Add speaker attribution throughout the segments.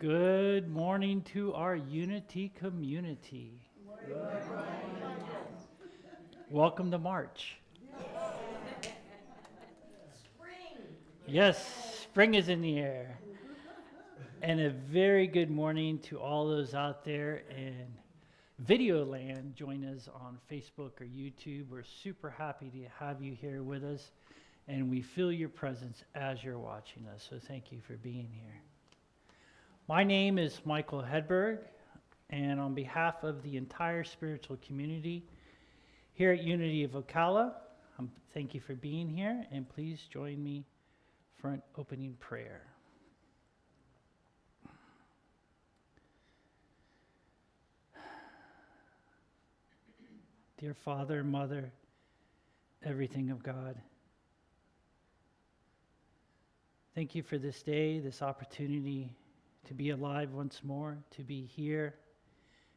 Speaker 1: Good morning to our Unity community. Welcome to March. Yes, spring is in the air. And a very good morning to all those out there in video land. Join us on Facebook or YouTube. We're super happy to have you here with us, and we feel your presence as you're watching us. So thank you for being here. My name is Michael Hedberg, and on behalf of the entire spiritual community here at Unity of Ocala, thank you for being here, and please join me for an opening prayer. Dear Father, Mother, everything of God, thank you for this day, this opportunity to be alive once more, to be here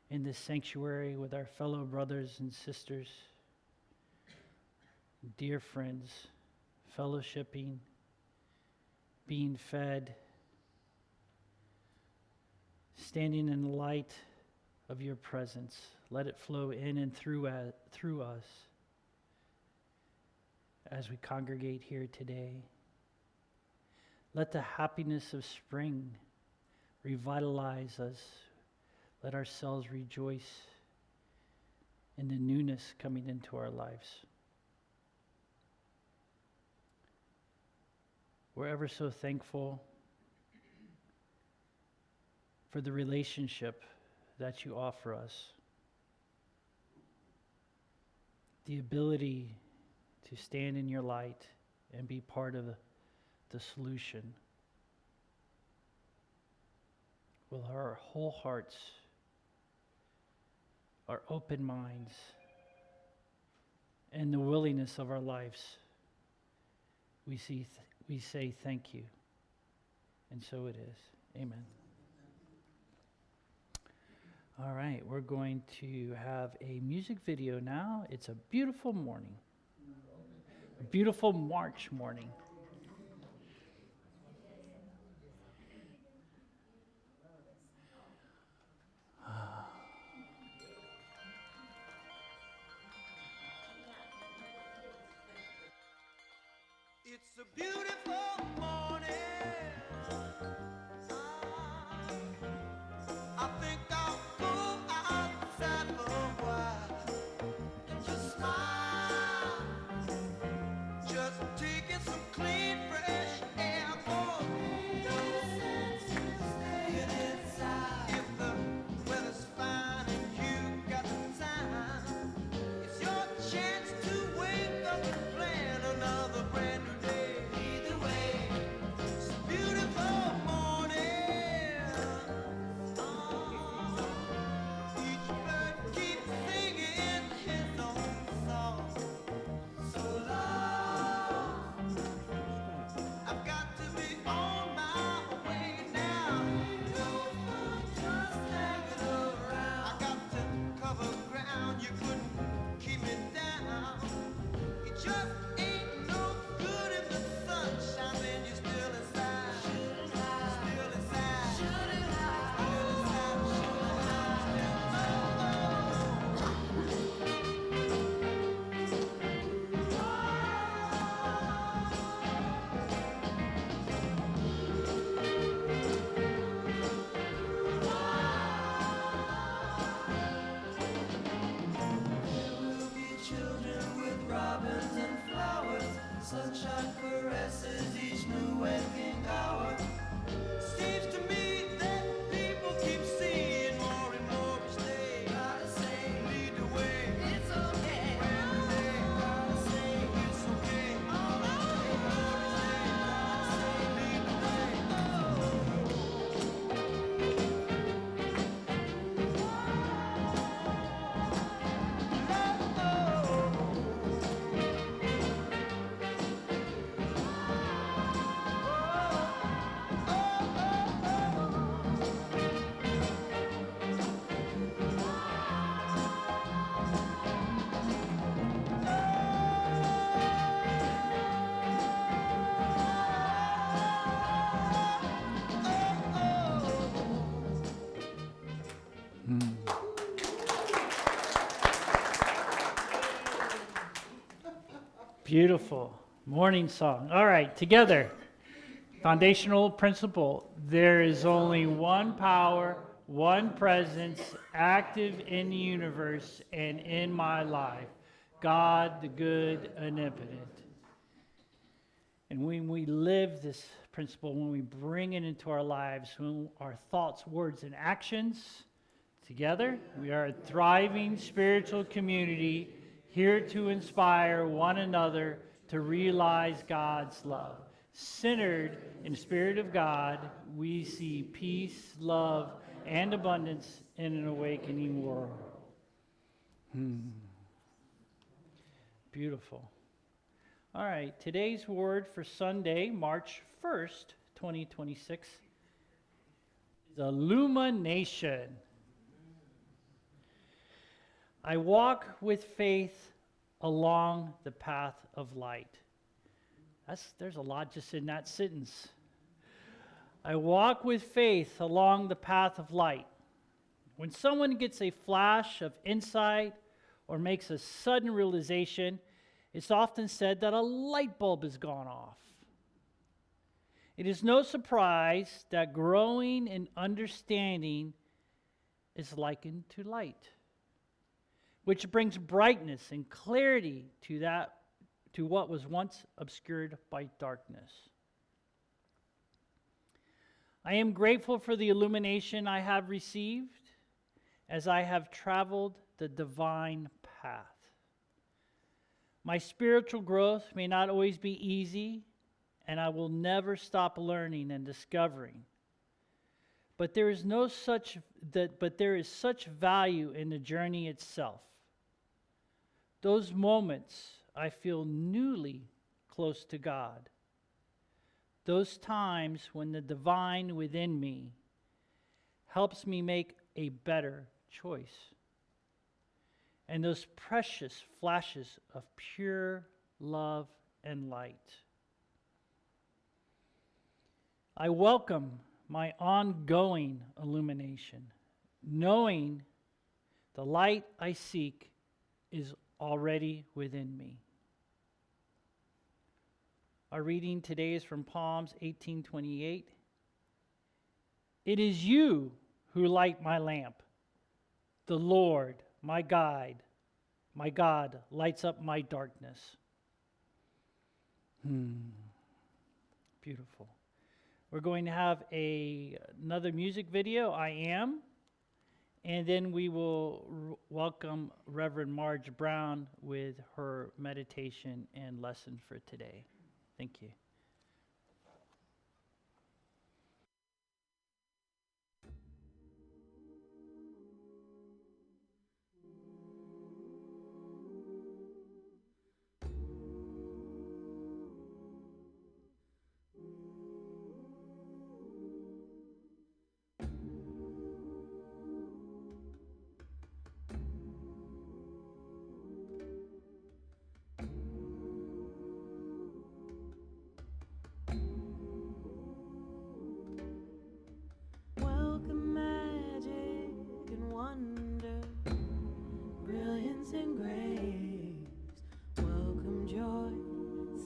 Speaker 1: in this sanctuary with our fellow brothers and sisters, dear friends, fellowshipping, being fed, standing in the light of your presence. Let it flow in and through us as we congregate here today. Let the happiness of spring revitalize us. Let ourselves rejoice in the newness coming into our lives. We're ever so thankful for the relationship that you offer us, the ability to stand in your light and be part of the solution. With our whole hearts, our open minds, and the willingness of our lives, we say thank you. And so it is. Amen. All right, we're going to have a music video now. It's a beautiful morning, a beautiful March morning.
Speaker 2: It's a beautiful morning. I think I'll go outside for a while and just smile. Just taking some clean, fresh air. Oh, no sense in staying inside. If the weather's fine and you got the time, it's your chance to wake up and plan another brand new day. Either way, it's a beautiful morning. Each bird keeps singing his own song. So long, I've got to be on my way now. No fun just hanging around. I got to cover ground. You couldn't keep me down. It just ain't no good if the sunshine when you're still inside. Still inside. Still inside. There will be children with robins and flowers. Sunshine caresses each new waking hour. Seems to me that people keep seeing more and more each day. Gotta say, lead the way. It's okay. Brand new day. Gotta say, it's okay. All right. Gotta say, lead the way.
Speaker 1: Beautiful. Morning song. All right, together. Foundational principle. There is only one power, one presence, active in the universe and in my life. God, the good, omnipotent. And when we live this principle, when we bring it into our lives, when our thoughts, words, and actions together, we are a thriving spiritual community here to inspire one another to realize God's love. Centered in the Spirit of God, we see peace, love, and abundance in an awakening world. Beautiful. All right, today's word for Sunday, March 1st, 2026, is illumination. I walk with faith along the path of light. There's a lot just in that sentence. I walk with faith along the path of light. When someone gets a flash of insight or makes a sudden realization, it's often said that a light bulb has gone off. It is no surprise that growing in understanding is likened to light, which brings brightness and clarity to what was once obscured by darkness. I am grateful for the illumination I have received as I have traveled the divine path. My spiritual growth may not always be easy, and I will never stop learning and discovering. But there is such value in the journey itself. Those moments I feel newly close to God. Those times when the divine within me helps me make a better choice. And those precious flashes of pure love and light. I welcome my ongoing illumination, knowing the light I seek is already within me. Our reading today is from Psalms 18:28. It is you who light my lamp. The Lord, my God, lights up my darkness. Beautiful. We're going to have another music video, I Am, and then we will welcome Reverend Marge Brown with her meditation and lesson for today. Thank you.
Speaker 3: Welcome magic and wonder, brilliance and grace. Welcome joy,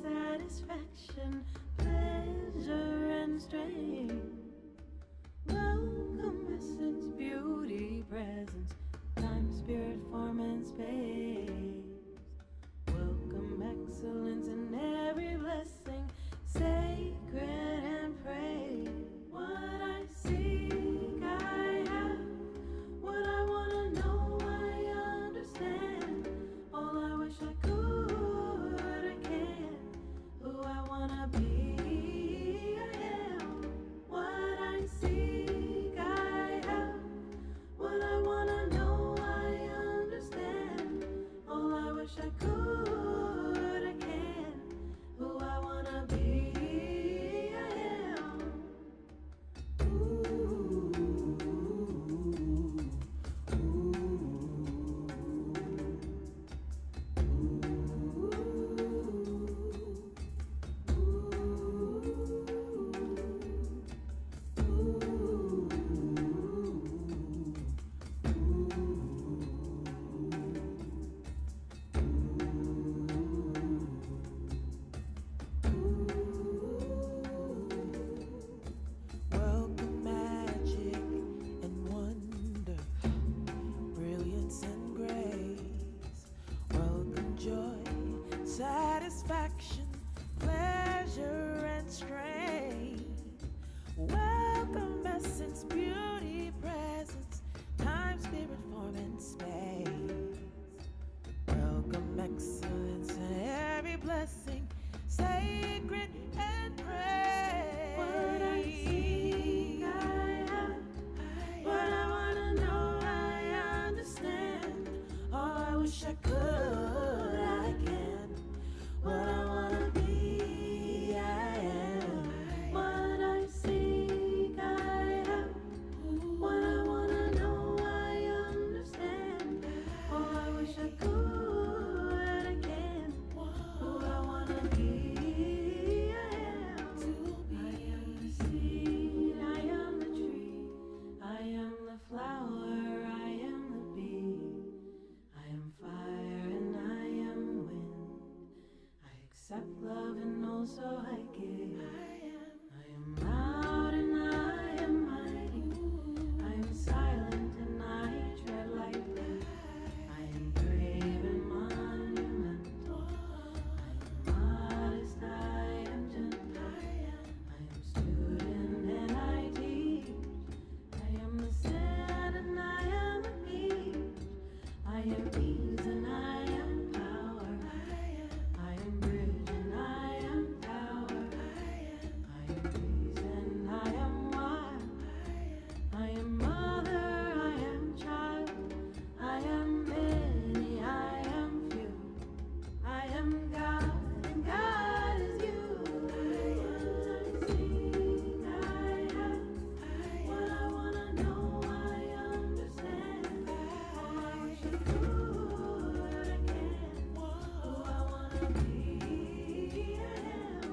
Speaker 3: satisfaction, pleasure and strain. Welcome essence, beauty, presence, time, spirit, form and space. Welcome excellence in every blessing, sacred and praise. What I seek, I have. What I wanna know, I understand. All I wish I could, I can. Who I wanna be, I am. What I seek, I have. What I wanna know, I understand. All I wish I could, I can. Who I wanna be, I am. wish I could again. Who I wanna be, I am. I am the seed, I am the tree, I am the flower, I am the bee. I am fire and I am wind. I accept love and also I give. I am loud and I am mighty. I am silent and I tread lightly. I am brave and monumental. I am modest, I am gentle. I am student and I teach. I am the sand and I am the beach. I am ease and I am power. I am bridge and I am tower. I am peace and I am wild. I am mother, I am child. I am many, I am few. I am God and God is you. I sing, I have what I wanna know, I understand. Oh, I wish I could, I can. Who I wanna be, I am.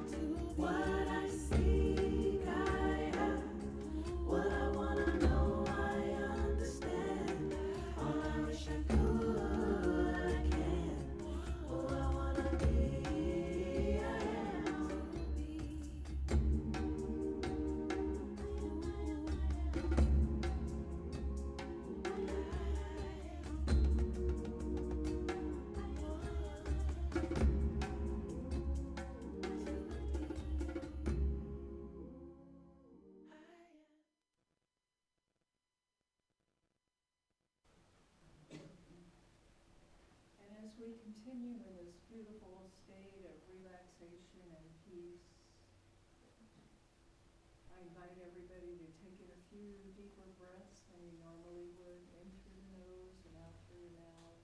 Speaker 3: What I seek, I have. What I wanna know, I understand. Oh, I wish I could, I can. Who I wanna be, I am.
Speaker 4: And as we continue in this beautiful state of relaxation and peace, I invite everybody to take in a few deeper breaths than you normally would, in through the nose and out through your mouth.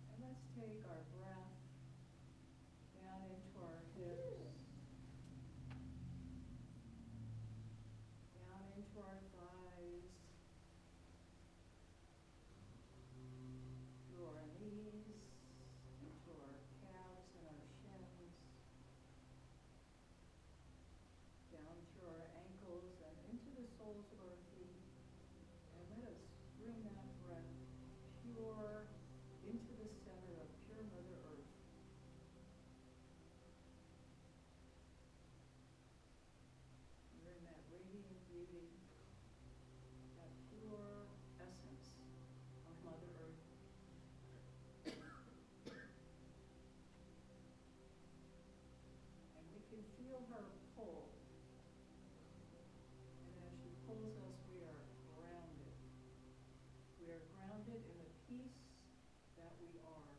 Speaker 4: And let's take our breath down into our hips, down into our thighs, through our knees, into our calves and our shins, down through our ankles and into the soles of our feet. And let us bring that breath pure into the center of pure Mother Earth. We're in that radiant beauty, that pure essence of Mother Earth. And we can feel her pull. And as she pulls us, we are grounded. We are grounded in the peace that we are.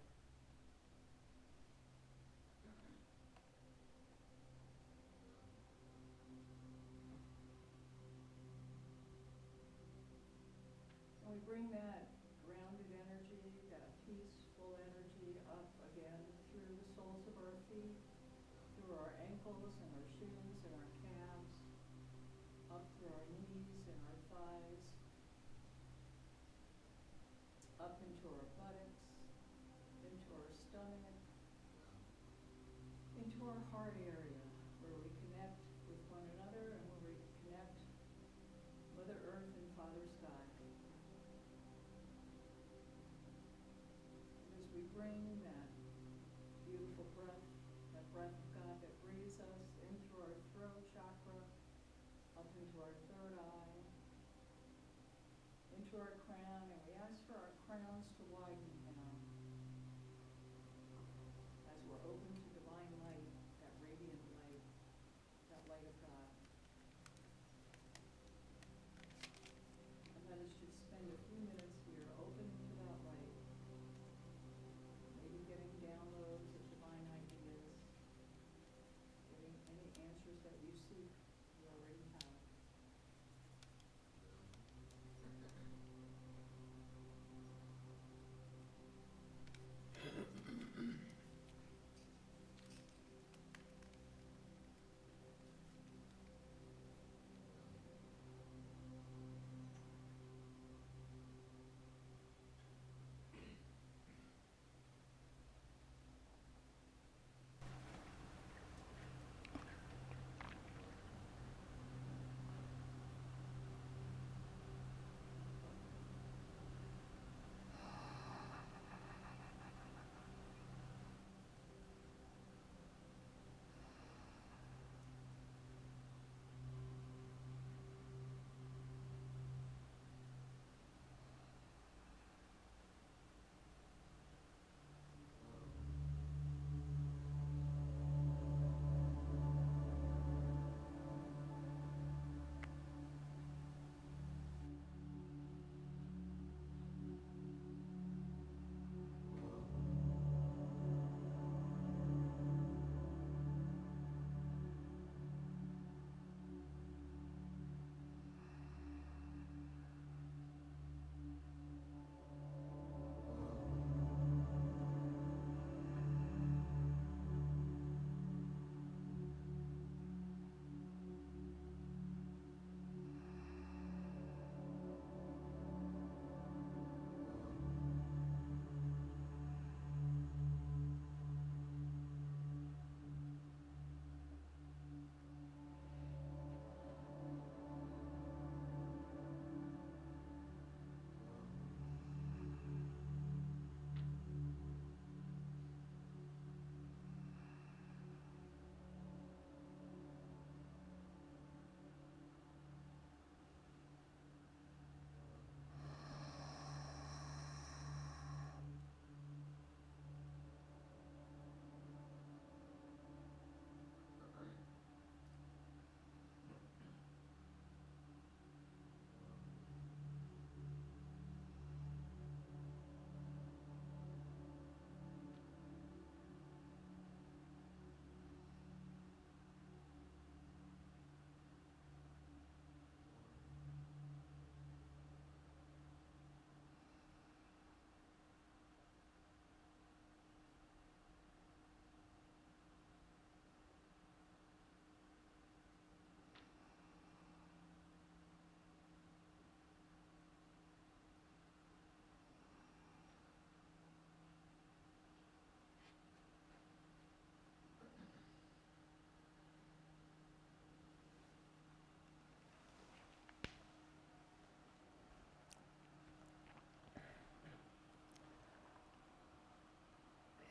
Speaker 4: And we bring that grounded energy, that peaceful energy up again through the soles of our feet, through our ankles and our shins and our calves, up through our knees and our thighs, up into our buttocks, into our stomach, into our heart area, where we connect with one another and where we connect Mother Earth and Father Sky. And as we bring that beautiful breath, that breath of God that breathes us in through our throat chakra, up into our third eye, into our crown, and we ask for our crowns to widen now as we're open to divine light, that radiant light, that light of God. And let us just spend a few minutes here open to that light, maybe getting downloads of divine ideas, getting any answers that you seek, you already have.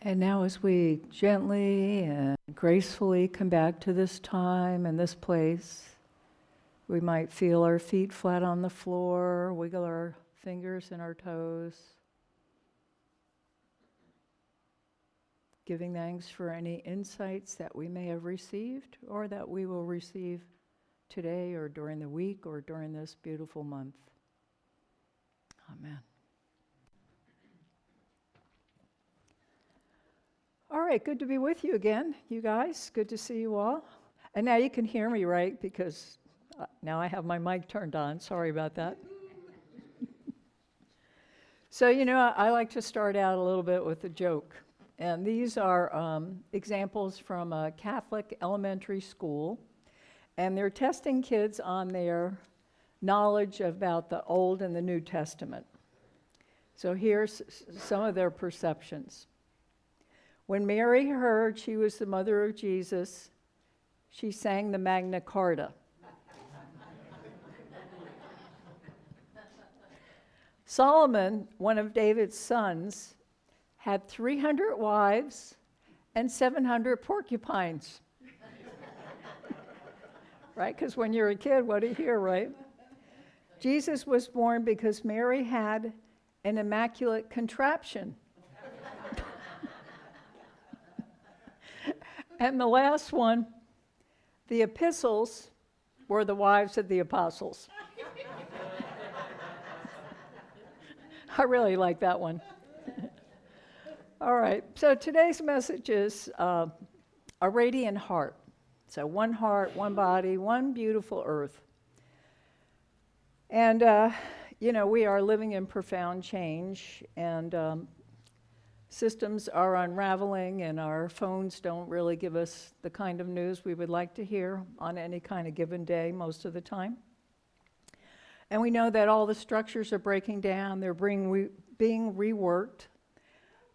Speaker 5: And now as we gently and gracefully come back to this time and this place, we might feel our feet flat on the floor, wiggle our fingers and our toes, giving thanks for any insights that we may have received or that we will receive today or during the week or during this beautiful month. Amen. All right, good to be with you again, you guys. Good to see you all. And now you can hear me, right? Because now I have my mic turned on. Sorry about that. So, I like to start out a little bit with a joke. And these are examples from a Catholic elementary school. And they're testing kids on their knowledge about the Old and the New Testament. So here's some of their perceptions. When Mary heard she was the mother of Jesus, she sang the Magna Carta. Solomon, one of David's sons, had 300 wives and 700 porcupines. Right? Because when you're a kid, what do you hear, right? Jesus was born because Mary had an immaculate contraption. And the last one, the epistles were the wives of the apostles. I really like that one. All right, so today's message is a radiant heart. So one heart, one body, one beautiful earth. And, we are living in profound change, and systems are unraveling, and our phones don't really give us the kind of news we would like to hear on any kind of given day most of the time. And we know that all the structures are breaking down, they're being reworked,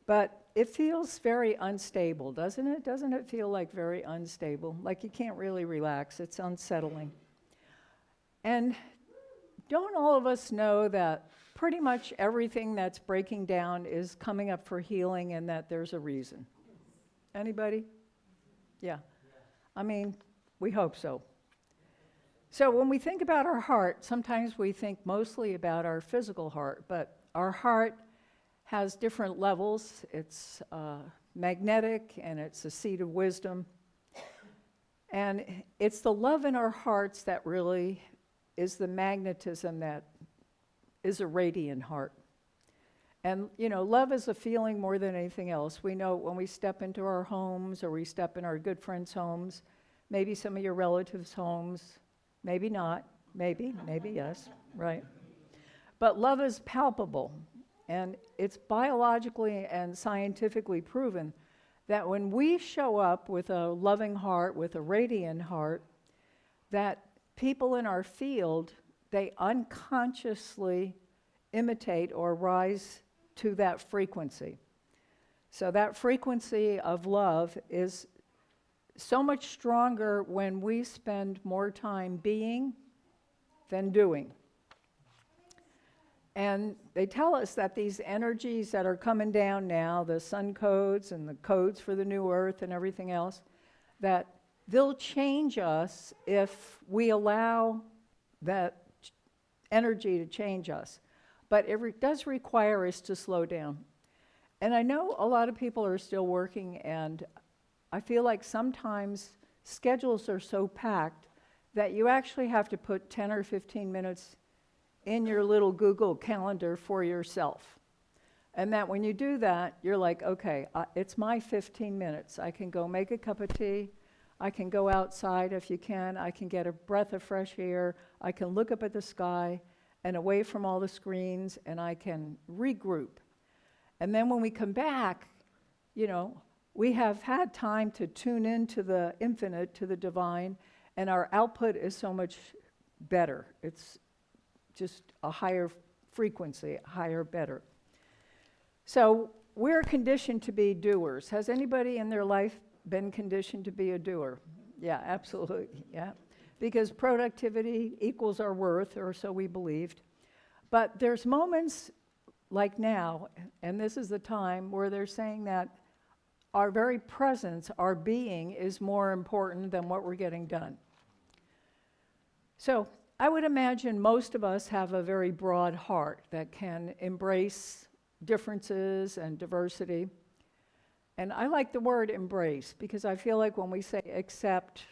Speaker 5: but it feels very unstable, doesn't it? Doesn't it feel like very unstable? Like you can't really relax, it's unsettling. And don't all of us know that pretty much everything that's breaking down is coming up for healing and that there's a reason? Anybody? Yeah. I mean, we hope so. So when we think about our heart, sometimes we think mostly about our physical heart, but our heart has different levels. It's magnetic, and it's a seat of wisdom. And it's the love in our hearts that really is the magnetism that is a radiant heart. And, love is a feeling more than anything else. We know when we step into our homes or we step in our good friends' homes, maybe some of your relatives' homes, maybe not, maybe yes, right? But love is palpable, and it's biologically and scientifically proven that when we show up with a loving heart, with a radiant heart, that people in our field, they unconsciously imitate or rise to that frequency. So that frequency of love is so much stronger when we spend more time being than doing. And they tell us that these energies that are coming down now, the sun codes and the codes for the new earth and everything else, that they'll change us if we allow that energy to change us. But it does require us to slow down. And I know a lot of people are still working, and I feel like sometimes schedules are so packed that you actually have to put 10 or 15 minutes in your little Google Calendar for yourself. And that when you do that, you're like, okay, it's my 15 minutes. I can go make a cup of tea. I can go outside if you can. I can get a breath of fresh air. I can look up at the sky and away from all the screens, and I can regroup. And then when we come back, we have had time to tune into the infinite, to the divine, and our output is so much better. It's just a higher frequency, higher, better. So we're conditioned to be doers. Has anybody in their life been conditioned to be a doer? Yeah, absolutely, yeah. Because productivity equals our worth, or so we believed. But there's moments like now, and this is the time where they're saying that our very presence, our being, is more important than what we're getting done. So I would imagine most of us have a very broad heart that can embrace differences and diversity. And I like the word embrace because I feel like when we say accept,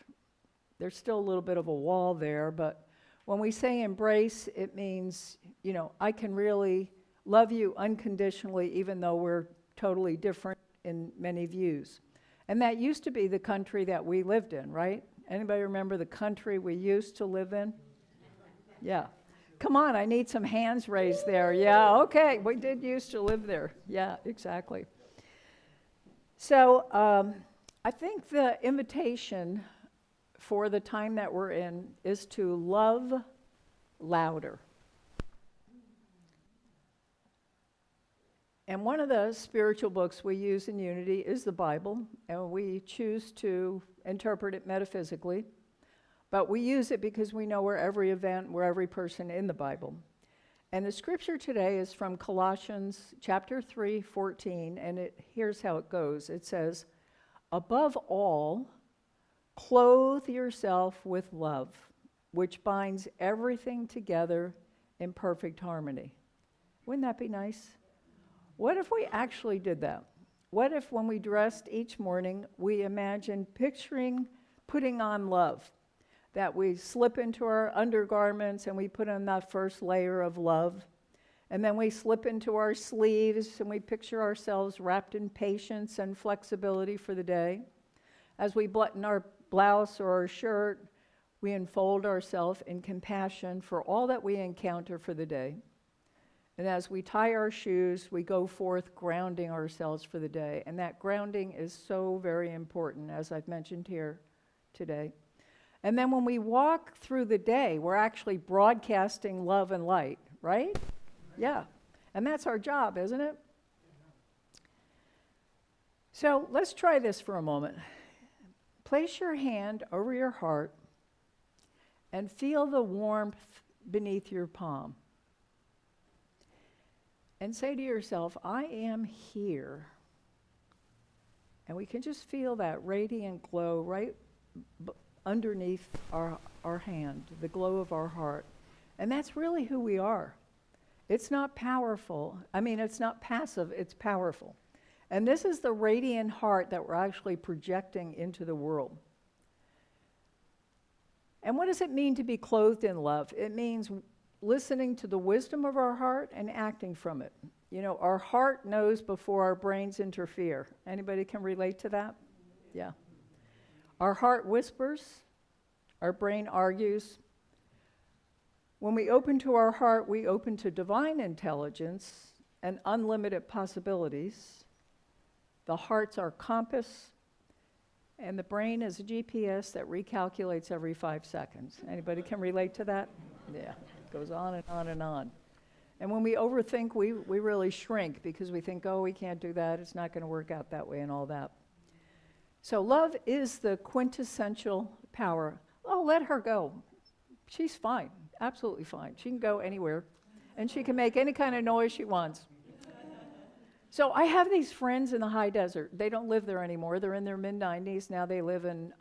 Speaker 5: there's still a little bit of a wall there, but when we say embrace, it means, you know, I can really love you unconditionally even though we're totally different in many views. And that used to be the country that we lived in, right? Anybody remember the country we used to live in? Yeah. Come on, I need some hands raised there. Yeah, okay, we did used to live there. Yeah, exactly. So I think the invitation for the time that we're in is to love louder. And one of the spiritual books we use in Unity is the Bible, and we choose to interpret it metaphysically. But we use it because we know where every event, where every person in the Bible. And the scripture today is from Colossians chapter 3, 14, and here's how it goes. It says, above all, clothe yourself with love, which binds everything together in perfect harmony. Wouldn't that be nice? What if we actually did that? What if when we dressed each morning, we imagined picturing putting on love? That we slip into our undergarments and we put on that first layer of love. And then we slip into our sleeves and we picture ourselves wrapped in patience and flexibility for the day. As we button our blouse or our shirt, we enfold ourselves in compassion for all that we encounter for the day. And as we tie our shoes, we go forth grounding ourselves for the day. And that grounding is so very important, as I've mentioned here today. And then when we walk through the day, we're actually broadcasting love and light, right? Yeah. And that's our job, isn't it? So let's try this for a moment. Place your hand over your heart and feel the warmth beneath your palm. And say to yourself, I am here. And we can just feel that radiant glow right underneath our hand, the glow of our heart. And that's really who we are. It's not powerful. I mean, it's not passive, it's powerful. And this is the radiant heart that we're actually projecting into the world. And what does it mean to be clothed in love? It means listening to the wisdom of our heart and acting from it. You know, our heart knows before our brains interfere. Anybody can relate to that? Yeah. Our heart whispers, our brain argues. When we open to our heart, we open to divine intelligence and unlimited possibilities. The heart's our compass, and the brain is a GPS that recalculates every 5 seconds. Anybody can relate to that? Yeah, it goes on and on and on. And when we overthink, we really shrink because we think, oh, we can't do that, it's not going to work out that way and all that. So love is the quintessential power. Oh, let her go. She's fine, absolutely fine. She can go anywhere, and she can make any kind of noise she wants. So I have these friends in the high desert. They don't live there anymore. They're in their mid-90s. Now they live in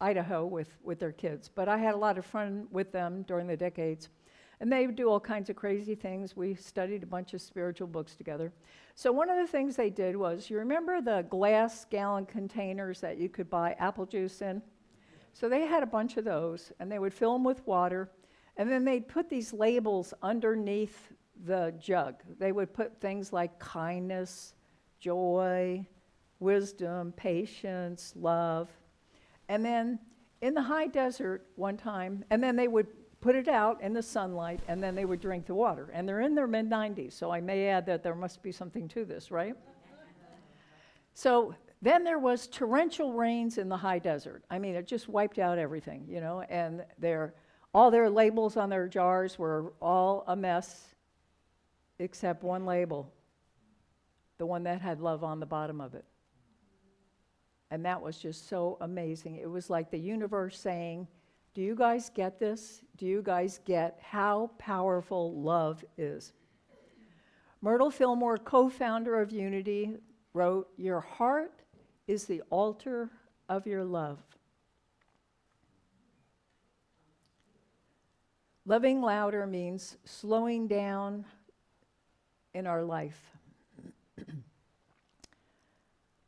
Speaker 5: Idaho with their kids. But I had a lot of fun with them during the decades. And they do all kinds of crazy things. We studied a bunch of spiritual books together. So one of the things they did was, you remember the glass gallon containers that you could buy apple juice in? So they had a bunch of those, and they would fill them with water, and then they'd put these labels underneath the jug. They would put things like kindness, joy, wisdom, patience, love. And then in the high desert one time, and then they would put it out in the sunlight, and then they would drink the water. And they're in their mid-90s, so I may add that there must be something to this, right? So then there was torrential rains in the high desert. I mean, it just wiped out everything, you know, and all their labels on their jars were all a mess, except one label, the one that had love on the bottom of it. And that was just so amazing. It was like the universe saying, do you guys get this? Do you guys get how powerful love is? Myrtle Fillmore, co-founder of Unity, wrote, "Your heart is the altar of your love." Loving louder means slowing down in our life.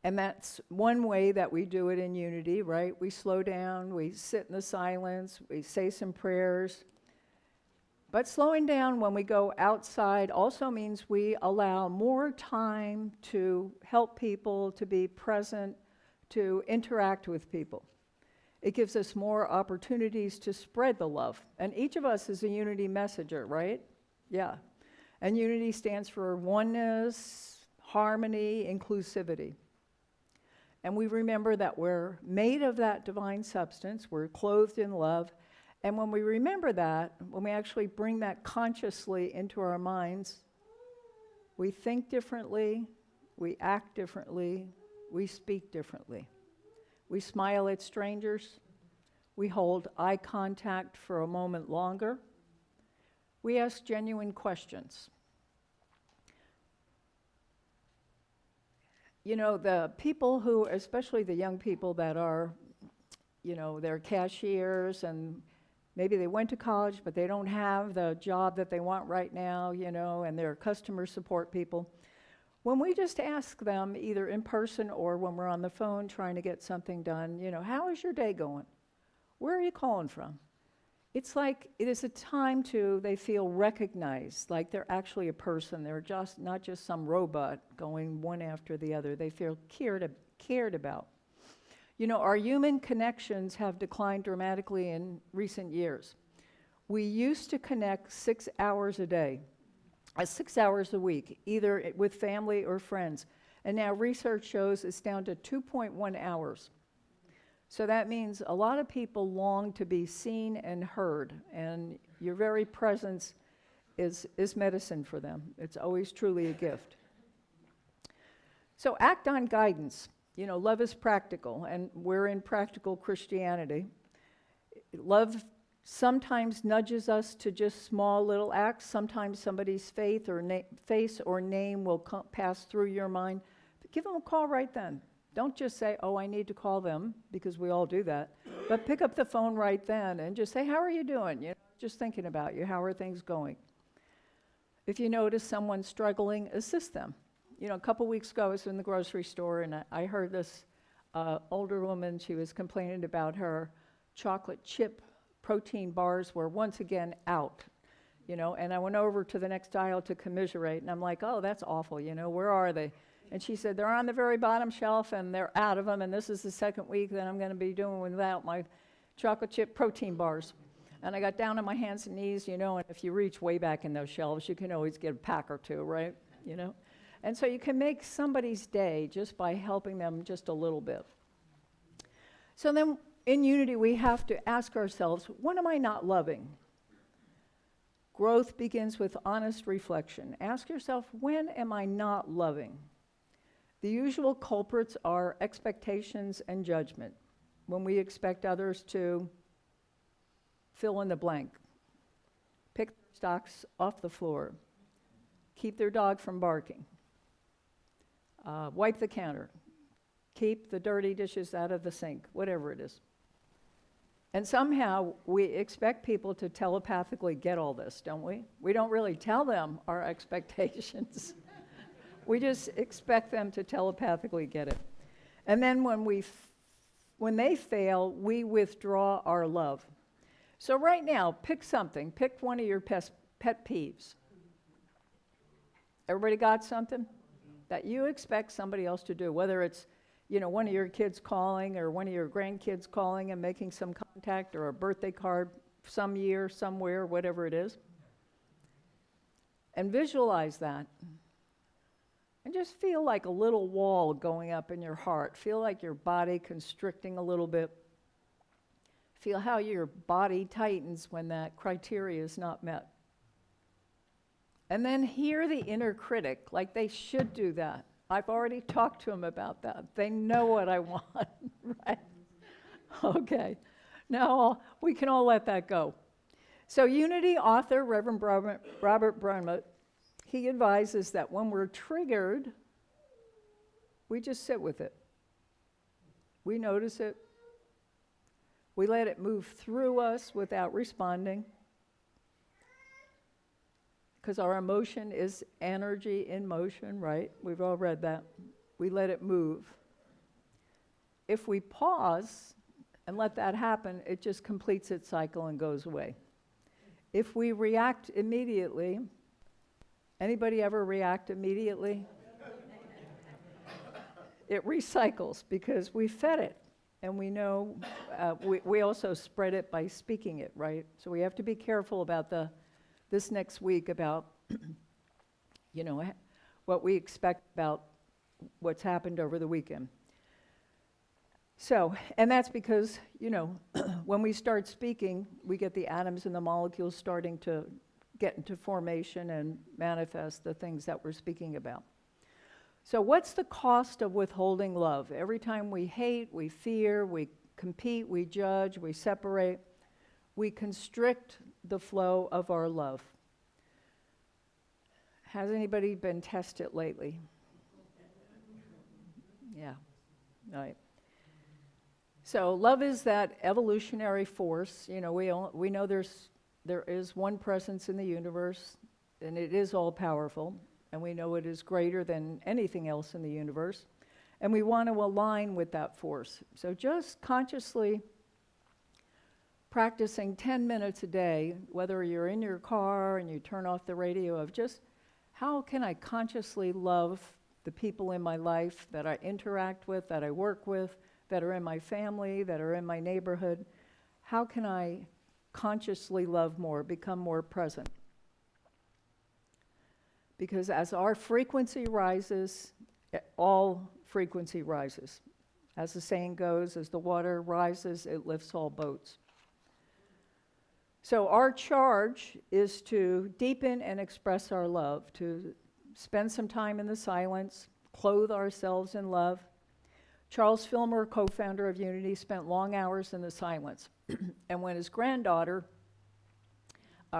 Speaker 5: And that's one way that we do it in unity, right? We slow down, we sit in the silence, we say some prayers. But slowing down when we go outside also means we allow more time to help people, to be present, to interact with people. It gives us more opportunities to spread the love. And each of us is a unity messenger, right? Yeah. And unity stands for oneness, harmony, inclusivity. And we remember that we're made of that divine substance, we're clothed in love. And when we remember that, when we actually bring that consciously into our minds, we think differently, we act differently, we speak differently. We smile at strangers, we hold eye contact for a moment longer, we ask genuine questions. You know, the people who, especially the young people that are, you know, they're cashiers and maybe they went to college, but they don't have the job that they want right now, you know, and they're customer support people. When we just ask them, either in person or when we're on the phone trying to get something done, you know, how is your day going? Where are you calling from? It's like it is a time they feel recognized, like they're actually a person. They're just not just some robot going one after the other. They feel cared about. You know, our human connections have declined dramatically in recent years. We used to connect 6 hours a day, 6 hours a week, either with family or friends. And now research shows it's down to 2.1 hours. So that means a lot of people long to be seen and heard, and your very presence is medicine for them. It's always truly a gift. So act on guidance. You know, love is practical, and we're in practical Christianity. Love sometimes nudges us to just small little acts. Sometimes somebody's face or name will pass through your mind. But give them a call right then. Don't just say, oh, I need to call them, because we all do that. But pick up the phone right then and just say, how are you doing? You know, just thinking about you. How are things going? If you notice someone struggling, assist them. You know, a couple weeks ago, I was in the grocery store, and I heard this older woman. She was complaining about her chocolate chip protein bars were once again out. You know, and I went over to the next aisle to commiserate, and I'm like, oh, that's awful. You know, where are they? And she said, they're on the very bottom shelf, and they're out of them, and this is the second week that I'm going to be doing without my chocolate chip protein bars. And I got down on my hands and knees, you know, and if you reach way back in those shelves, you can always get a pack or two, right? You know? And so you can make somebody's day just by helping them just a little bit. So then in unity, we have to ask ourselves, what am I not loving? Growth begins with honest reflection. Ask yourself, when am I not loving? The usual culprits are expectations and judgment. When we expect others to fill in the blank, pick their socks off the floor, keep their dog from barking, wipe the counter, keep the dirty dishes out of the sink, whatever it is. And somehow we expect people to telepathically get all this, don't we? We don't really tell them our expectations. We just expect them to telepathically get it. And then when they fail, we withdraw our love. So right now, pick something. Pick one of your pet peeves. Everybody got something that you expect somebody else to do, whether it's, you know, one of your kids calling or one of your grandkids calling and making some contact, or a birthday card some year, somewhere, whatever it is. And visualize that. And just feel like a little wall going up in your heart. Feel like your body constricting a little bit. Feel how your body tightens when that criteria is not met. And then hear the inner critic, like they should do that. I've already talked to them about that. They know what I want, right? Okay. Now we can all let that go. So Unity author, Reverend Robert Brumett, he advises that when we're triggered, We just sit with it. We notice it. We let it move through us without responding. Because our emotion is energy in motion, right? We've all read that. We let it move. If we pause and let that happen, it just completes its cycle and goes away. If we react immediately, anybody ever react immediately? It recycles because we fed it. And we know, we also spread it by speaking it, right? So we have to be careful about this next week about, what we expect about what's happened over the weekend. So, and that's because, when we start speaking, we get the atoms and the molecules starting to get into formation and manifest the things that we're speaking about. So what's the cost of withholding love? Every time we hate, we fear, we compete, we judge, we separate, we constrict the flow of our love. Has anybody been tested there Yeah, right. So love is that evolutionary force. We know there is one presence in the universe, and it is all powerful. And we know it is greater than anything else in the universe. And we want to align with that force. So just consciously practicing 10 minutes a day, whether you're in your car and you turn off the radio, of just how can I consciously love the people in my life that I interact with, that I work with, that are in my family, that are in my neighborhood. How can I consciously love more, become more present? Because as our frequency rises, all frequency rises. As the saying goes, as the water rises, it lifts all boats. So our charge is to deepen and express our love, to spend some time in the silence, clothe ourselves in love. Charles Fillmore, co-founder of Unity, spent long hours in the silence. And when his granddaughter,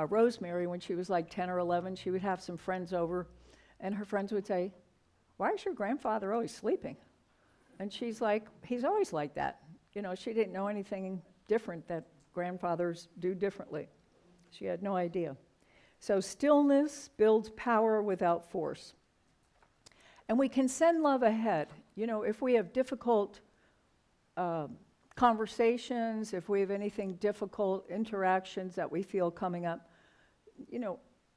Speaker 5: Rosemary, when she was like 10 or 11, she would have some friends over, and her friends would say, "Why is your grandfather always sleeping?" And she's like, "He's always like that." She didn't know anything different that grandfathers do differently. She had no idea. So stillness builds power without force. And we can send love ahead. If we have difficult conversations, if we have anything difficult, interactions that we feel coming up,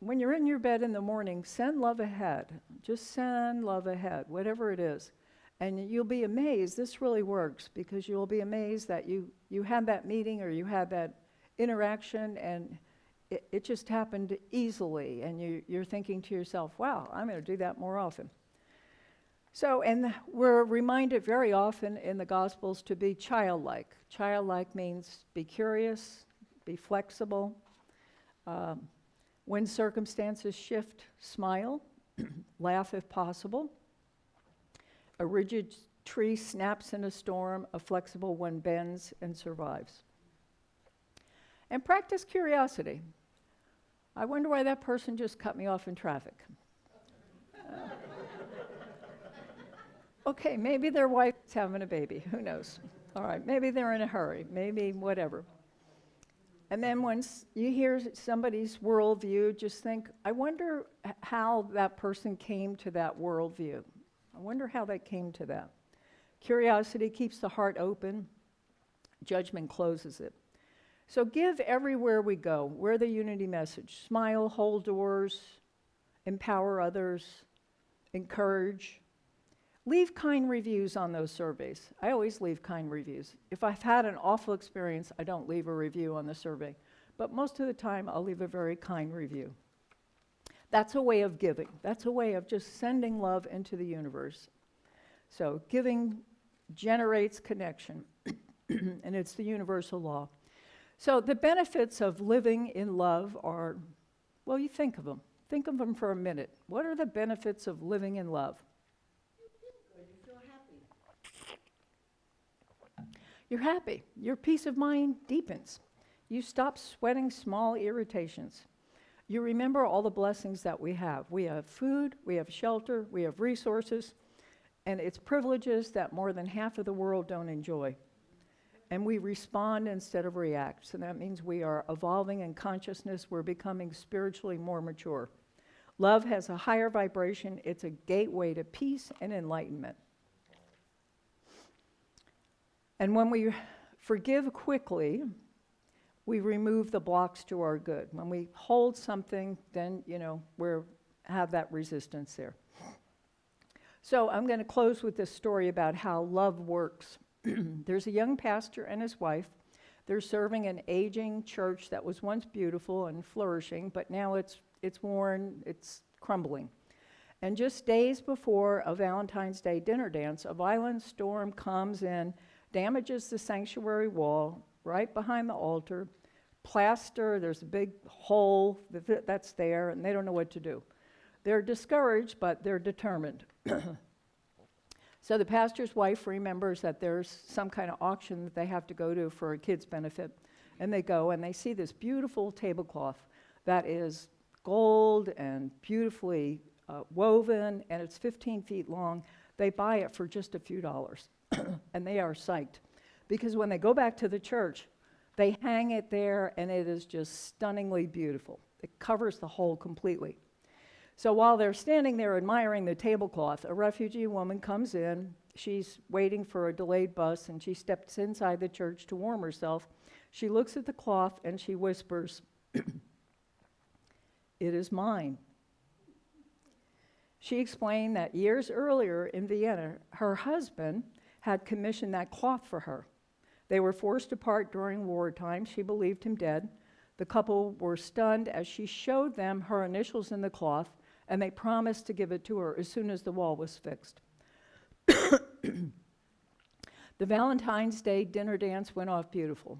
Speaker 5: when you're in your bed in the morning, send love ahead. Just send love ahead, whatever it is. And you'll be amazed, this really works, because you'll be amazed that you had that meeting or you had that interaction and it just happened easily. And you're thinking to yourself, wow, I'm going to do that more often. So, and we're reminded very often in the Gospels to be childlike. Childlike means be curious, be flexible. When circumstances shift, smile, laugh if possible. A rigid tree snaps in a storm, a flexible one bends and survives. And practice curiosity. I wonder why that person just cut me off in traffic. Okay, maybe their wife's having a baby, who knows? All right, maybe they're in a hurry, maybe whatever. And then once you hear somebody's worldview, just think, I wonder how that person came to that worldview. I wonder how they came to that. Curiosity keeps the heart open. Judgment closes it. So give everywhere we go. We're the unity message. Smile, hold doors, empower others, encourage. Leave kind reviews on those surveys. I always leave kind reviews. If I've had an awful experience, I don't leave a review on the survey. But most of the time, I'll leave a very kind review. That's a way of giving. That's a way of just sending love into the universe. So giving generates connection, and it's the universal law. So the benefits of living in love are, well, you think of them. Think of them for a minute. What are the benefits of living in love? You're happy. Your peace of mind deepens. You stop sweating small irritations. You remember all the blessings that we have. We have food, we have shelter, we have resources, and it's privileges that more than half of the world don't enjoy. And we respond instead of react. So that means we are evolving in consciousness. We're becoming spiritually more mature. Love has a higher vibration. It's a gateway to peace and enlightenment. And when we forgive quickly, we remove the blocks to our good. When we hold something, then, we have that resistance there. So I'm going to close with this story about how love works. There's a young pastor and his wife. They're serving an aging church that was once beautiful and flourishing, but now it's worn, it's crumbling. And just days before a Valentine's Day dinner dance, a violent storm comes in, damages the sanctuary wall right behind the altar, plaster, there's a big hole that's there, and they don't know what to do. They're discouraged, but they're determined. So the pastor's wife remembers that there's some kind of auction that they have to go to for a kid's benefit. And they go and they see this beautiful tablecloth that is gold and beautifully woven, and it's 15 feet long. They buy it for just a few dollars. And they are psyched. Because when they go back to the church, they hang it there, and it is just stunningly beautiful. It covers the hole completely. So while they're standing there admiring the tablecloth, a refugee woman comes in. She's waiting for a delayed bus, and she steps inside the church to warm herself. She looks at the cloth, and she whispers, "It is mine." She explained that years earlier in Vienna, her husband had commissioned that cloth for her. They were forced apart during wartime. She believed him dead. The couple were stunned as she showed them her initials in the cloth, and they promised to give it to her as soon as the wall was fixed. The Valentine's Day dinner dance went off beautiful.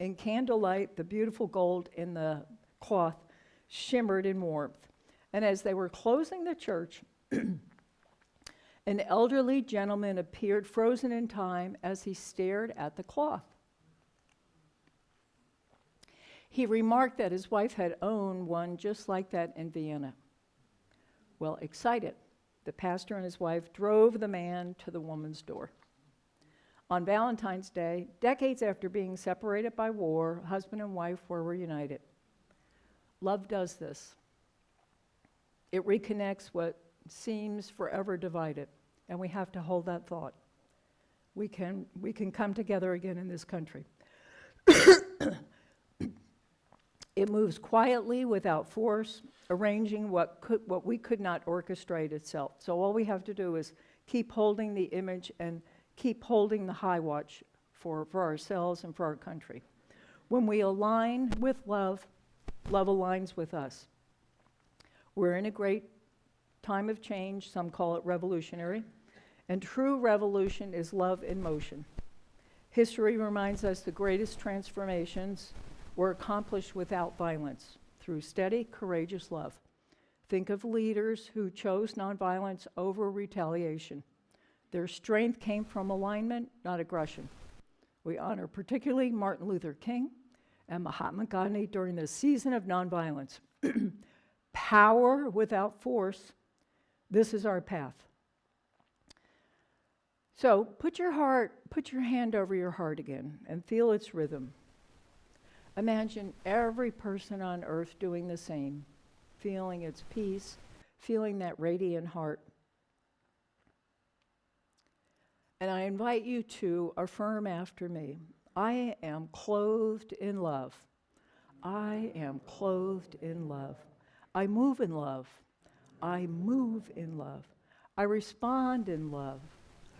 Speaker 5: In candlelight, the beautiful gold in the cloth shimmered in warmth. And as they were closing the church, an elderly gentleman appeared frozen in time as he stared at the cloth. He remarked that his wife had owned one just like that in Vienna. Well, excited, the pastor and his wife drove the man to the woman's door. On Valentine's Day, decades after being separated by war, husband and wife were reunited. Love does this. It reconnects what seems forever divided, and we have to hold that thought. We can come together again in this country. It moves quietly without force, arranging what we could not orchestrate itself. So all we have to do is keep holding the image and keep holding the high watch for ourselves and for our country. When we align with love, love aligns with us. We're in a great time of change. Some call it revolutionary. And true revolution is love in motion. History reminds us the greatest transformations were accomplished without violence, through steady, courageous love. Think of leaders who chose nonviolence over retaliation. Their strength came from alignment, not aggression. We honor particularly Martin Luther King and Mahatma Gandhi during the season of nonviolence. Power without force, this is our path. So put your hand over your heart again and feel its rhythm. Imagine every person on earth doing the same, feeling its peace, feeling that radiant heart. And I invite you to affirm after me, I am clothed in love. I am clothed in love. I move in love. I move in love. I respond in love.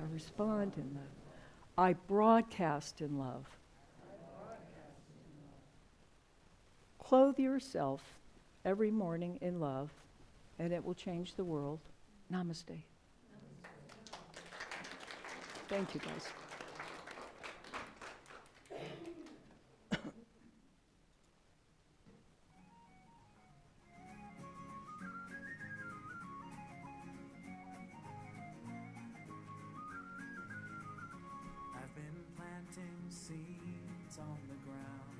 Speaker 5: I respond in love. I broadcast in love. Clothe yourself every morning in love, and it will change the world. Namaste. Thank you, guys.
Speaker 6: I've been planting seeds on the ground,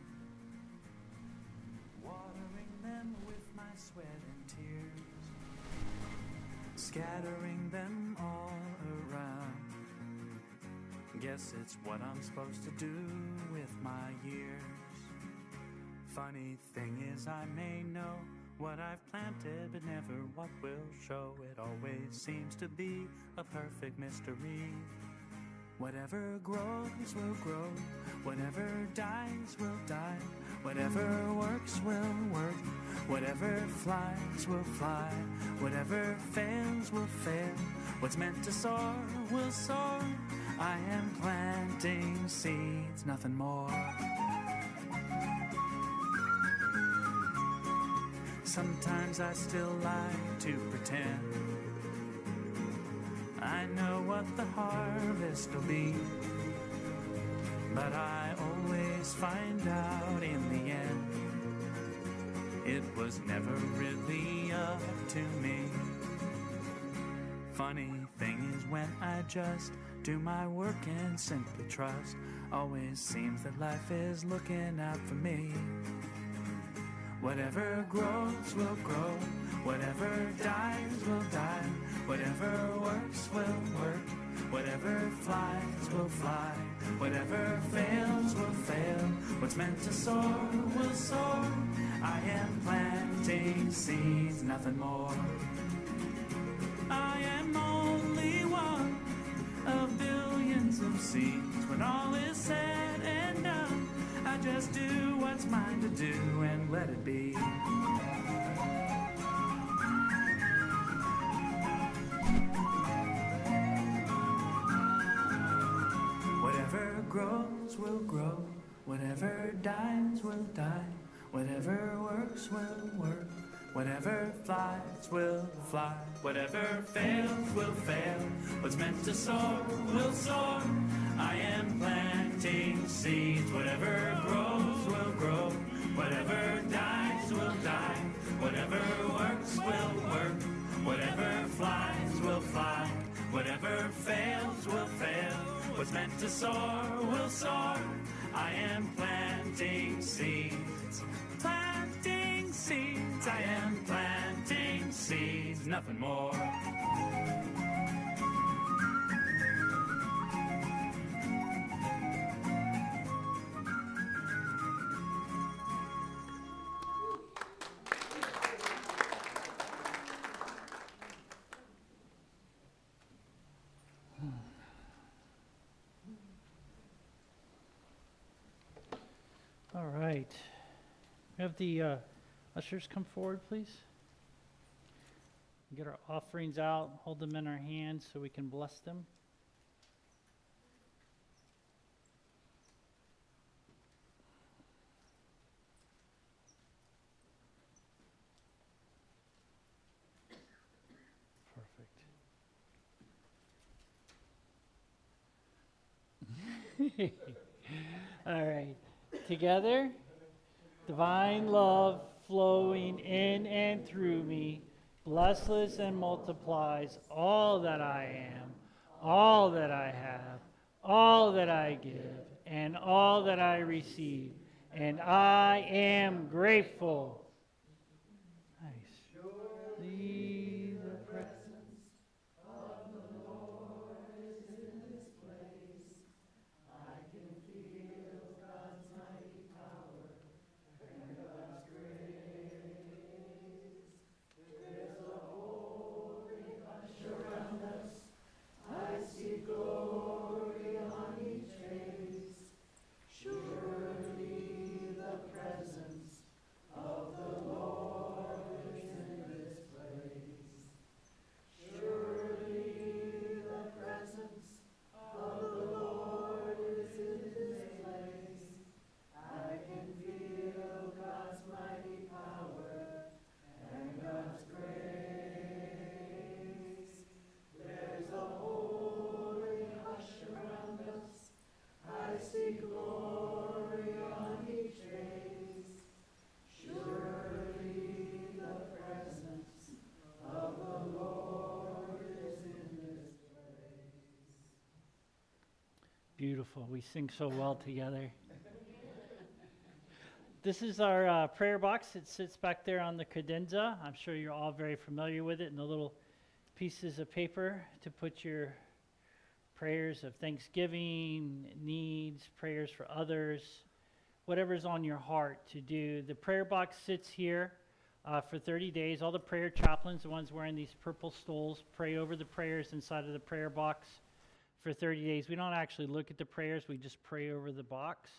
Speaker 6: watering them with my sweat and tears, scattering them all around. Guess it's what I'm supposed to do with my years. Funny thing is, I may know what I've planted, but never what will show. It always seems to be a perfect mystery. Whatever grows will grow, whatever dies will die, whatever works will work, whatever flies will fly, whatever fails will fail, what's meant to soar will soar. I am planting seeds, nothing more. Sometimes I still like to pretend I know what the harvest will be, but I always find out in the end it was never really up to me. Funny thing is, when I just do my work and simply trust, always seems that life is looking out for me. Whatever grows will grow, whatever dies will die, whatever works will work, whatever flies will fly, whatever fails will fail, what's meant to soar will soar. I am planting seeds, nothing more. I am only one of billions of seeds. When all is said and done, I just do what's mine to do and let it be. Whatever grows will grow, whatever dies will die, whatever works will work, whatever flies will fly, whatever fails will fail, what's meant to soar will soar. I am planting seeds. Whatever grows will grow, whatever dies will die, whatever works will work, whatever flies will fly, whatever fails will fail, what's meant to soar will soar. I am planting seeds, planting seeds. I am planting seeds, nothing more.
Speaker 1: All right. We have the ushers come forward, please. Get our offerings out, hold them in our hands so we can bless them. Perfect. All right. Together, divine love flowing in and through me, blesses and multiplies all that I am, all that I have, all that I give, and all that I receive. And I am grateful. Nice. Surely the presence of the Lord is in this place. I can feel God's mighty power and God's grace. There's a holy hush around us. I see glory on each face. Surely the presence of the Lord is in this place. Surely the presence of the Lord is in this place. I can feel God's mighty power and God's grace. There's a holy hush around us. I see glory on each face. Surely the presence of the Lord is in this place. Beautiful. We sing so well together. This is our prayer box. It sits back there on the credenza. I'm sure you're all very familiar with it, and the little pieces of paper to put your prayers of thanksgiving, needs, prayers for others, whatever's on your heart to do. The prayer box sits here for 30 days. All the prayer chaplains, the ones wearing these purple stoles, pray over the prayers inside of the prayer box for 30 days. We don't actually look at the prayers, we just pray over the box.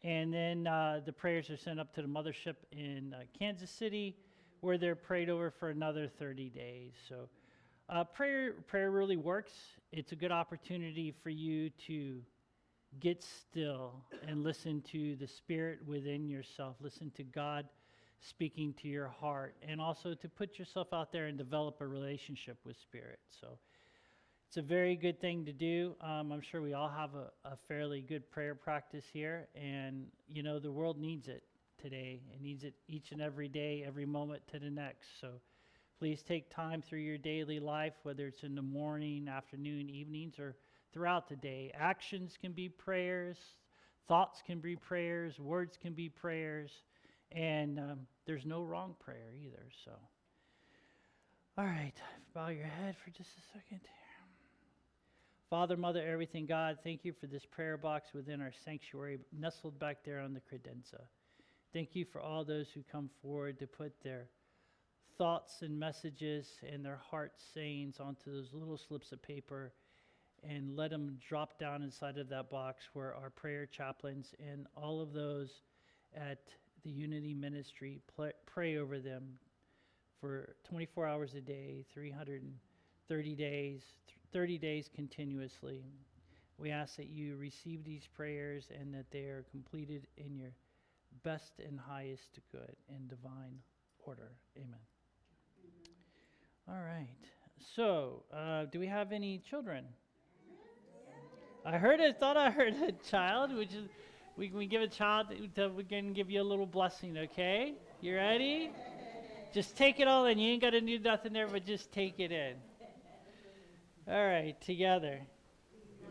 Speaker 1: And then the prayers are sent up to the mothership in Kansas City, where they're prayed over for another 30 days. So prayer really works. It's a good opportunity for you to get still and listen to the Spirit within yourself. Listen to God speaking to your heart, and also to put yourself out there and develop a relationship with Spirit. So it's a very good thing to do. I'm sure we all have a fairly good prayer practice here, and you know, the world needs it today. It needs it each and every day, every moment to the next. So please take time through your daily life, whether it's in the morning, afternoon, evenings, or throughout the day. Actions can be prayers, thoughts can be prayers, words can be prayers, and there's no wrong prayer either. So, all right, bow your head for just a second. Father, Mother, everything, God, thank you for this prayer box within our sanctuary, nestled back there on the credenza. Thank you for all those who come forward to put their thoughts and messages and their heart sayings onto those little slips of paper, and let them drop down inside of that box where our prayer chaplains and all of those at the Unity Ministry pray over them for 24 hours a day, 330 days, 30 days continuously. We ask that you receive these prayers and that they are completed in your best and highest good and divine order. Amen. All right. So, do we have any children? I thought I heard a child, which is, we give a child, we're going to give you a little blessing, okay? You ready? Just take it all in. You ain't got to do nothing there, but just take it in. All right, together.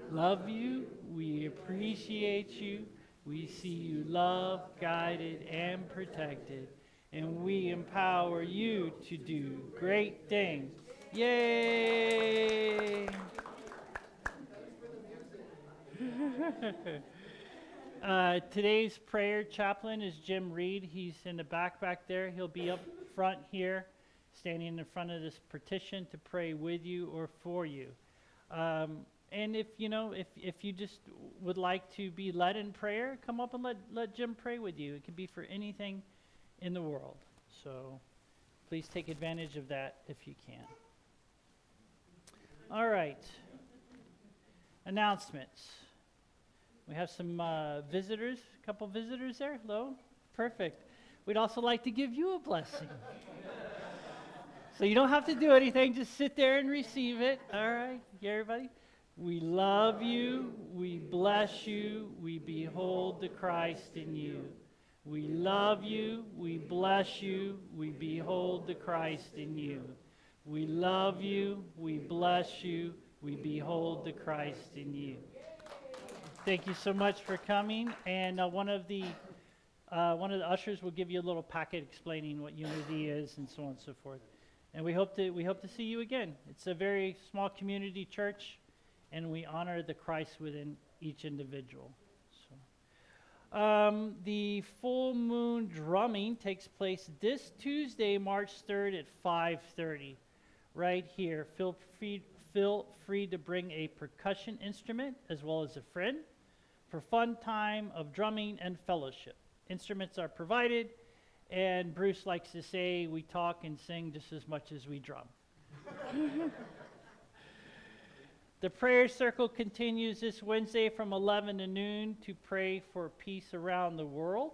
Speaker 1: Love you. We appreciate you. We see you loved, guided, and protected. And we empower you to do great things. Yay! Today's prayer chaplain is Jim Reed. He's in the back there. He'll be up front here, standing in front of this petition to pray with you or for you. And if you just would like to be led in prayer, come up and let Jim pray with you. It can be for anything in the world. So please take advantage of that if you can. All right. Announcements. We have some visitors, a couple visitors there. Hello. Perfect. We'd also like to give you a blessing. So you don't have to do anything, just sit there and receive it. All right, everybody? We love you, we bless you, we behold the Christ in you. We love you, we bless you, we behold the Christ in you. We love you, we bless you, we behold the Christ in you. Thank you so much for coming, and one of the ushers will give you a little packet explaining what unity is and so on and so forth. And we hope to see you again. It's a very small community church, and we honor the Christ within each individual. So, the full moon drumming takes place this Tuesday, March 3rd at 5:30, right here. Feel free to bring a percussion instrument as well as a friend for fun time of drumming and fellowship. Instruments are provided, and Bruce likes to say we talk and sing just as much as we drum. The prayer circle continues this Wednesday from 11 to noon to pray for peace around the world.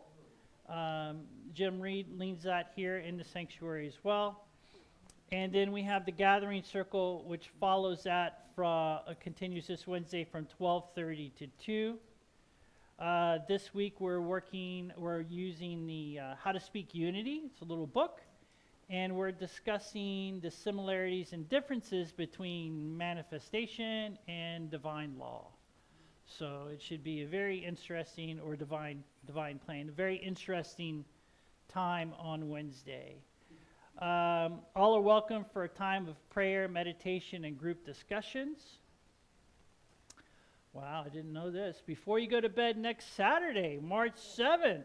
Speaker 1: Jim Reed leads that here in the sanctuary as well. And then we have the gathering circle, which follows that continues this Wednesday from 12:30 to 2. This week we're using the How to Speak Unity. It's a little book, and we're discussing the similarities and differences between manifestation and divine law. So it should be a very interesting, or divine plan, a very interesting time on Wednesday. All are welcome for a time of prayer, meditation, and group discussions. Wow, I didn't know this. Before you go to bed next Saturday, March 7th.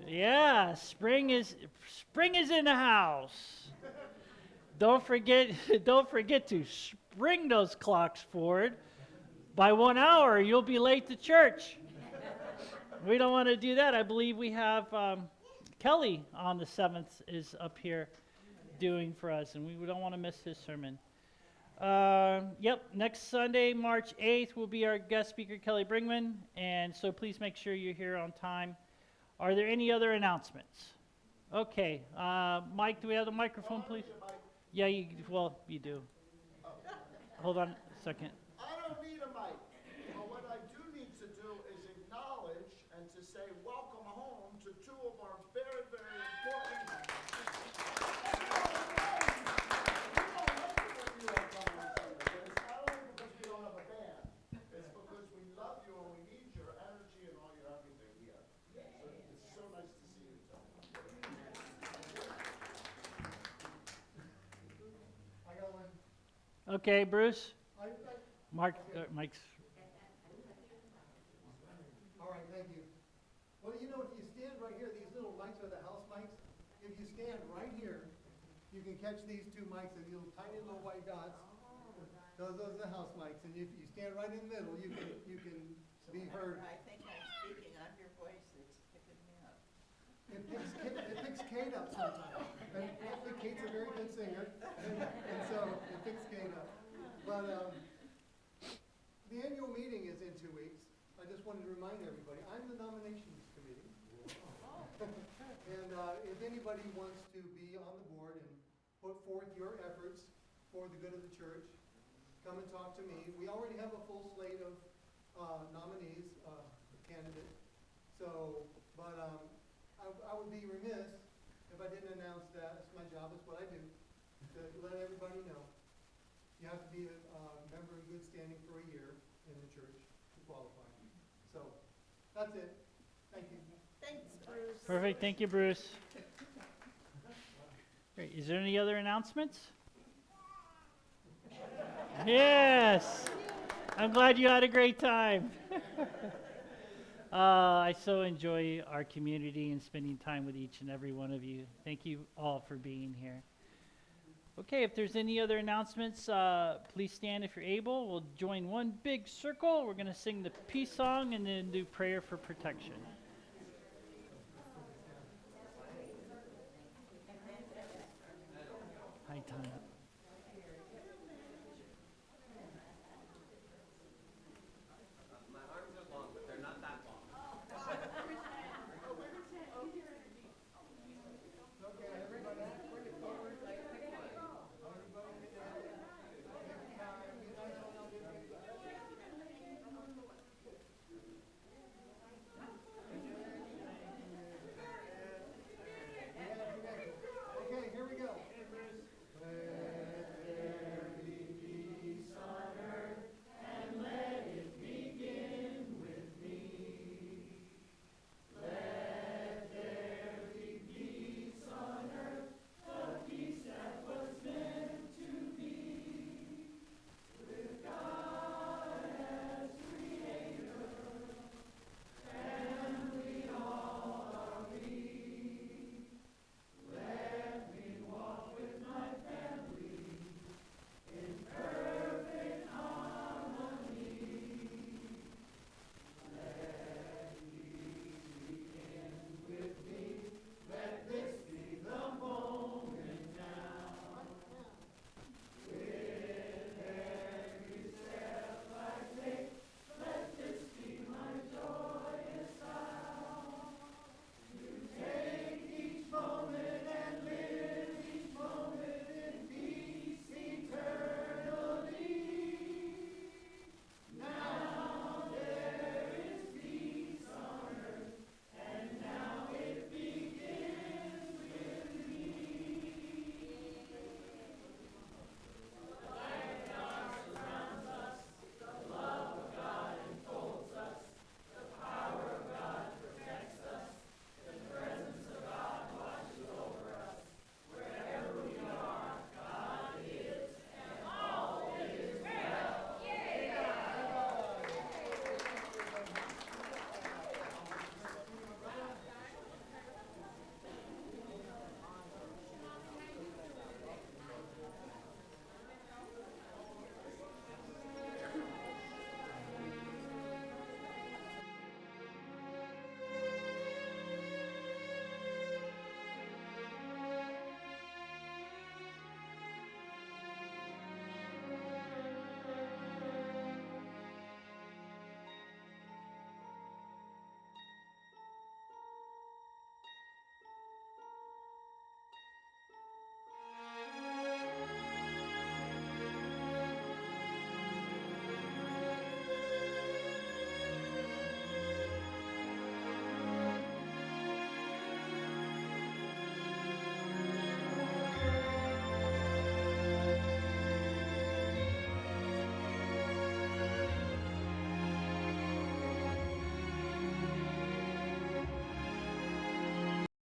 Speaker 1: Yeah, spring is in the house. Don't forget to spring those clocks forward. By 1 hour, you'll be late to church. We don't want to do that. I believe we have Kelly on the 7th is up here doing for us, and we don't want to miss his sermon. Yep, next Sunday, March 8th, will be our guest speaker, Kelly Bringman, and so please make sure you're here on time. Are there any other announcements? Okay, Mike, do we have the microphone, please? Yeah, you do. Hold on a second.
Speaker 7: I don't need a mic, but what I do need to do is acknowledge and to say welcome home to two of our very, very important. It's not only because we don't have a band, it's because we love you and we need your energy and all your everything here. So it's so nice to see you, Tom. I got one.
Speaker 1: Okay, Bruce.
Speaker 7: Mike's.
Speaker 8: All right, thank you. Well, you know, if you stand right here, these little mics are the house mics. If you stand right here, you can catch these two mics, these little tiny little white dots. Those are the house mics, and if you stand right in the middle, you can be heard.
Speaker 9: I think I'm speaking on your voice that's picking me up.
Speaker 8: It picks Kate up sometimes. And Kate's a very good singer, and so it picks Kate up. But the annual meeting is in 2 weeks. I just wanted to remind everybody, I'm the nominations committee. And if anybody wants to be on the board and put forth your efforts for the good of the church, come and talk to me. We already have a full slate of nominees, candidates. So, but I would be remiss if I didn't announce that. It's my job, it's what I do, to let everybody know. You have to be a member in good standing for a year in the church to qualify. So, that's it. Thank you.
Speaker 9: Thanks, Bruce.
Speaker 1: Perfect. Thank you, Bruce. Great. Is there any other announcements? Yes. I'm glad you had a great time. I so enjoy our community and spending time with each and every one of you. Thank you all for being here. Okay, if there's any other announcements, please stand if you're able. We'll join one big circle. We're going to sing the peace song and then do prayer for protection. High time.